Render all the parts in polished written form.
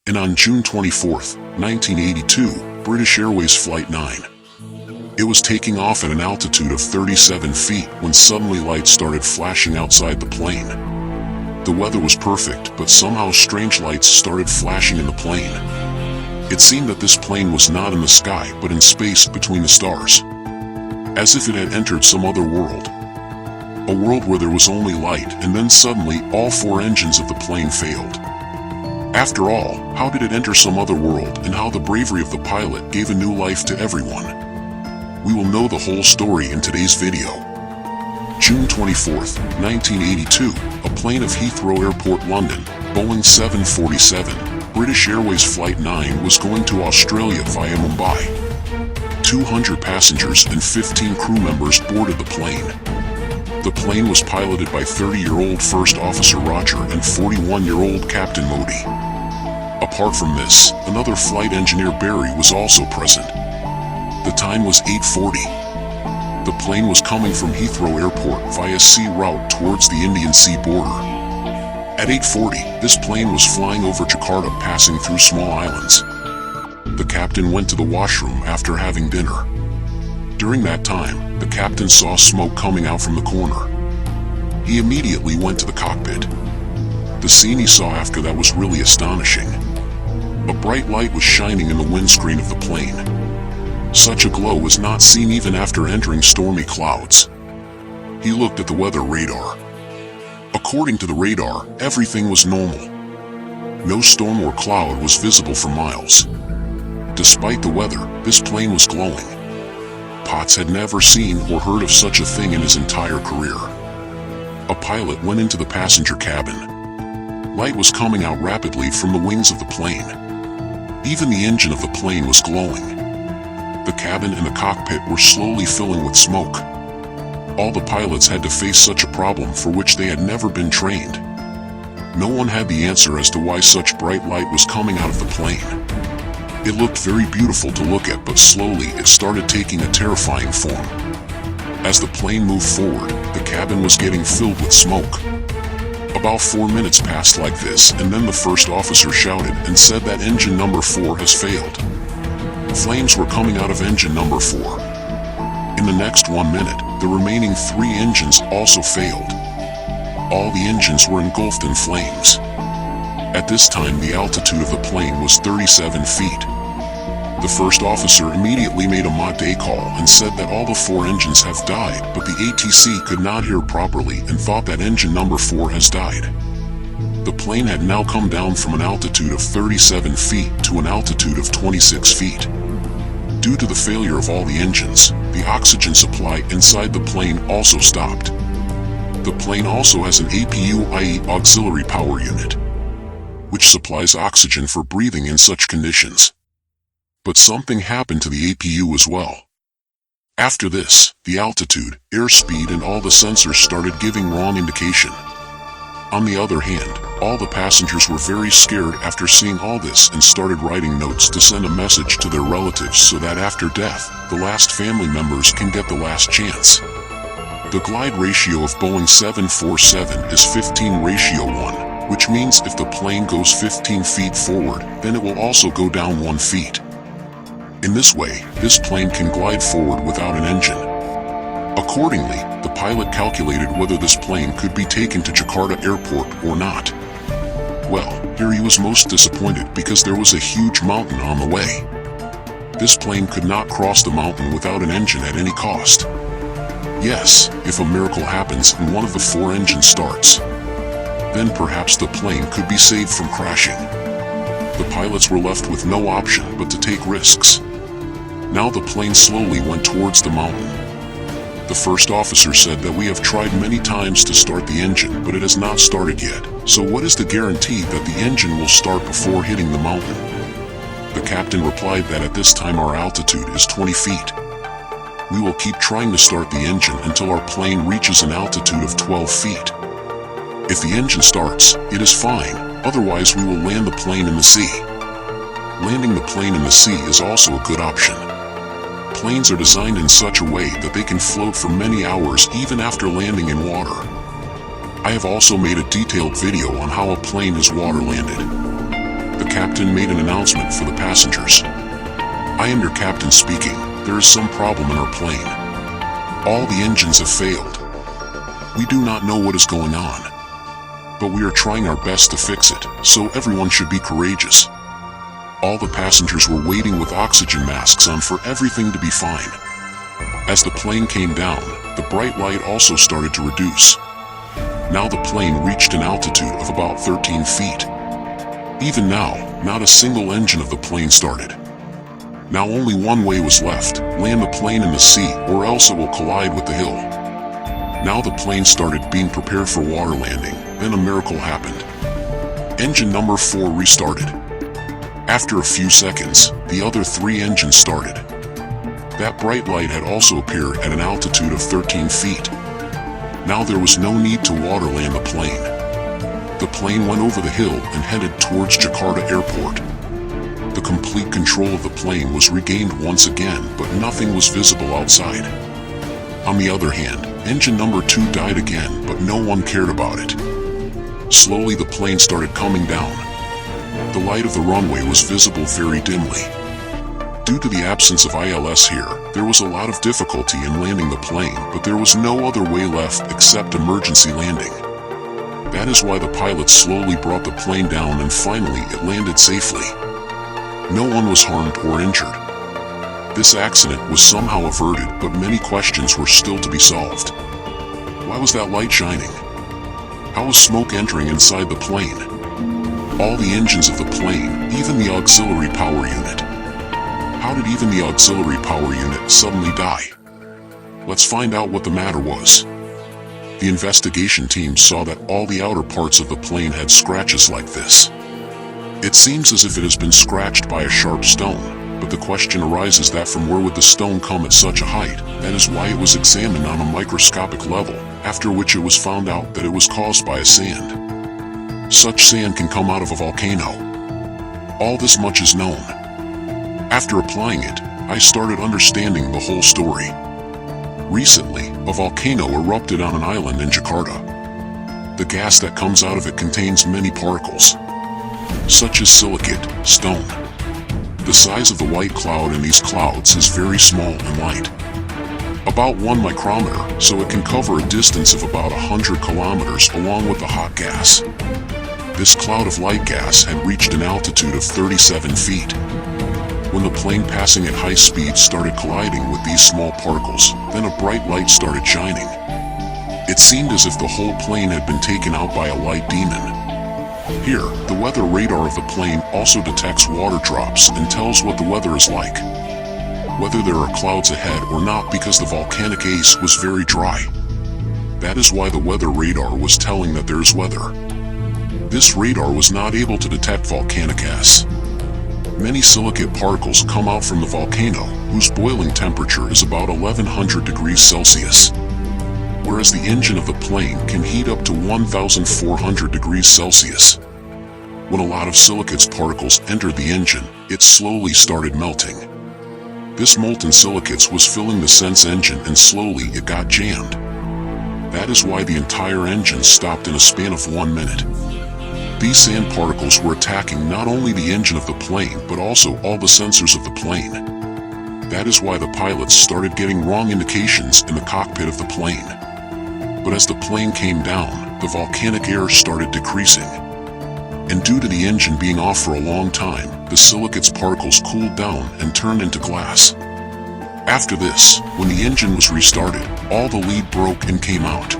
And on June 24, 1982, British Airways Flight 9. It was taking off at an altitude of 37 feet when suddenly lights started flashing outside the plane. The weather was perfect, but somehow strange lights started flashing in the plane. It seemed that this plane was not in the sky but in space between the stars, as if it had entered some other world. A world where there was only light, and then suddenly all 4 engines of the plane failed. After all, how did it enter some other world, and how the bravery of the pilot gave a new life to everyone? We will know the whole story in today's video. June 24, 1982, a plane of Heathrow Airport, London, Boeing 747, British Airways Flight 9 was going to Australia via Mumbai. 200 passengers and 15 crew members boarded the plane. The plane was piloted by 30-year-old First Officer Roger and 41-year-old Captain Modi. Apart from this, another flight engineer Barry was also present. The time was 8:40. The plane was coming from Heathrow Airport via sea route towards the Indian Sea border. At 8:40, this plane was flying over Jakarta, passing through small islands. The captain went to the washroom after having dinner. During that time, the captain saw smoke coming out from the corner. He immediately went to the cockpit. The scene he saw after that was really astonishing. A bright light was shining in the windscreen of the plane. Such a glow was not seen even after entering stormy clouds. He looked at the weather radar. According to the radar, everything was normal. No storm or cloud was visible for miles. Despite the weather, this plane was glowing. Potts had never seen or heard of such a thing in his entire career. A pilot went into the passenger cabin. Light was coming out rapidly from the wings of the plane. Even the engine of the plane was glowing. The cabin and the cockpit were slowly filling with smoke. All the pilots had to face such a problem for which they had never been trained. No one had the answer as to why such bright light was coming out of the plane. It looked very beautiful to look at, but slowly it started taking a terrifying form. As the plane moved forward, the cabin was getting filled with smoke. About 4 minutes passed like this, and then the first officer shouted and said that engine number 4 has failed. Flames were coming out of engine number 4. In the next 1 minute, the remaining 3 engines also failed. All the engines were engulfed in flames. At this time, the altitude of the plane was 37 feet. The first officer immediately made a Mayday call and said that all the 4 engines have died, but the ATC could not hear properly and thought that engine number 4 has died. The plane had now come down from an altitude of 37 feet to an altitude of 26 feet. Due to the failure of all the engines, the oxygen supply inside the plane also stopped. The plane also has an APU, i.e. auxiliary power unit, which supplies oxygen for breathing in such conditions. But something happened to the APU as well. After this, the altitude, airspeed and all the sensors started giving wrong indication. On the other hand, all the passengers were very scared after seeing all this and started writing notes to send a message to their relatives so that after death, the last family members can get the last chance. The glide ratio of Boeing 747 is 15:1, which means if the plane goes 15 feet forward, then it will also go down 1 feet. In this way, this plane can glide forward without an engine. Accordingly, the pilot calculated whether this plane could be taken to Jakarta Airport or not. Well, here he was most disappointed because there was a huge mountain on the way. This plane could not cross the mountain without an engine at any cost. Yes, if a miracle happens and one of the 4 engines starts, then perhaps the plane could be saved from crashing. The pilots were left with no option but to take risks. Now the plane slowly went towards the mountain. The first officer said that we have tried many times to start the engine, but it has not started yet. So what is the guarantee that the engine will start before hitting the mountain? The captain replied that at this time our altitude is 20 feet. We will keep trying to start the engine until our plane reaches an altitude of 12 feet. If the engine starts, it is fine, otherwise we will land the plane in the sea. Landing the plane in the sea is also a good option. Planes are designed in such a way that they can float for many hours even after landing in water. I have also made a detailed video on how a plane is water landed. the captain made an announcement for the passengers. "I am your captain speaking. There is some problem in our plane. All the engines have failed. We do not know what is going on, but we are trying our best to fix it, so everyone should be courageous." All the passengers were waiting with oxygen masks on for everything to be fine. As the plane came down, the bright light also started to reduce. Now the plane reached an altitude of about 13 feet. Even now, not a single engine of the plane started. Now only one way was left: land the plane in the sea or else it will collide with the hill. Now the plane started being prepared for water landing. Then a miracle happened. Engine number 4 restarted. After a few seconds, the other 3 engines started. That bright light had also appeared at an altitude of 13 feet. Now there was no need to water land the plane. The plane went over the hill and headed towards Jakarta Airport. The complete control of the plane was regained once again, but nothing was visible outside. On the other hand, engine number 2 died again, but no one cared about it. Slowly the plane started coming down. The light of the runway was visible very dimly. Due to the absence of ILS here, there was a lot of difficulty in landing the plane, but there was no other way left except emergency landing. That is why the pilots slowly brought the plane down and finally it landed safely. No one was harmed or injured. This accident was somehow averted, but many questions were still to be solved. Why was that light shining? How was smoke entering inside the plane? All the engines of the plane, even the auxiliary power unit. How did even the auxiliary power unit suddenly die? Let's find out what the matter was. The investigation team saw that all the outer parts of the plane had scratches like this. It seems as if it has been scratched by a sharp stone, but the question arises that from where would the stone come at such a height? That is why it was examined on a microscopic level, after which it was found out that it was caused by a sand. Such sand can come out of a volcano. All this much is known. After applying it, I started understanding the whole story. Recently, a volcano erupted on an island in Jakarta. The gas that comes out of it contains many particles, such as silicate, stone. The size of the white cloud in these clouds is very small and light, about 1 micrometer, so it can cover a distance of about 100 kilometers along with the hot gas. This cloud of light gas had reached an altitude of 37 feet. When the plane passing at high speed started colliding with these small particles, then a bright light started shining. It seemed as if the whole plane had been taken out by a light demon. Here, the weather radar of the plane also detects water drops and tells what the weather is like, whether there are clouds ahead or not, because the volcanic ace was very dry. That is why the weather radar was telling that there is weather. This radar was not able to detect volcanic ash. Many silicate particles come out from the volcano, whose boiling temperature is about 1100 degrees Celsius, whereas the engine of the plane can heat up to 1400 degrees Celsius. When a lot of silicates particles entered the engine, it slowly started melting. This molten silicates was filling the sense engine and slowly it got jammed. That is why the entire engine stopped in a span of 1 minute. These sand particles were attacking not only the engine of the plane but also all the sensors of the plane. That is why the pilots started getting wrong indications in the cockpit of the plane. But as the plane came down, the volcanic air started decreasing. And due to the engine being off for a long time, the silicates particles cooled down and turned into glass. After this, when the engine was restarted, all the lead broke and came out.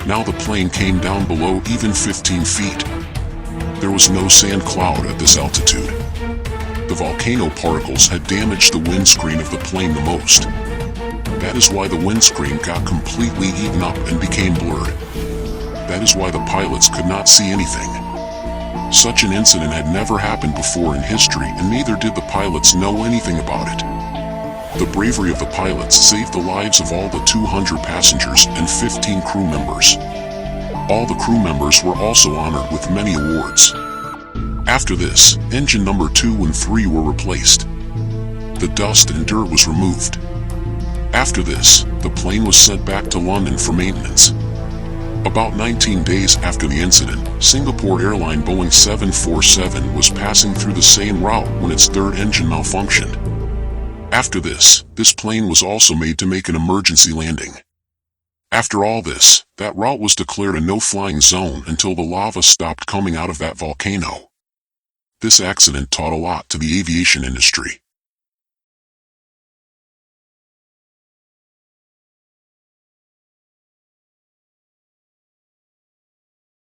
Now the plane came down below even 15 feet. There was no sand cloud at this altitude. The volcano particles had damaged the windscreen of the plane the most. That is why the windscreen got completely eaten up and became blurred. That is why the pilots could not see anything. Such an incident had never happened before in history, and neither did the pilots know anything about it. The bravery of the pilots saved the lives of all the 200 passengers and 15 crew members. All the crew members were also honored with many awards. After this, engine number 2 and 3 were replaced. The dust and dirt was removed. After this, the plane was sent back to London for maintenance. About 19 days after the incident, Singapore airline Boeing 747 was passing through the same route when its third engine malfunctioned. After this plane was also made to make an emergency landing. After all this, that route was declared a no-flying zone until the lava stopped coming out of that volcano. This accident taught a lot to the aviation industry.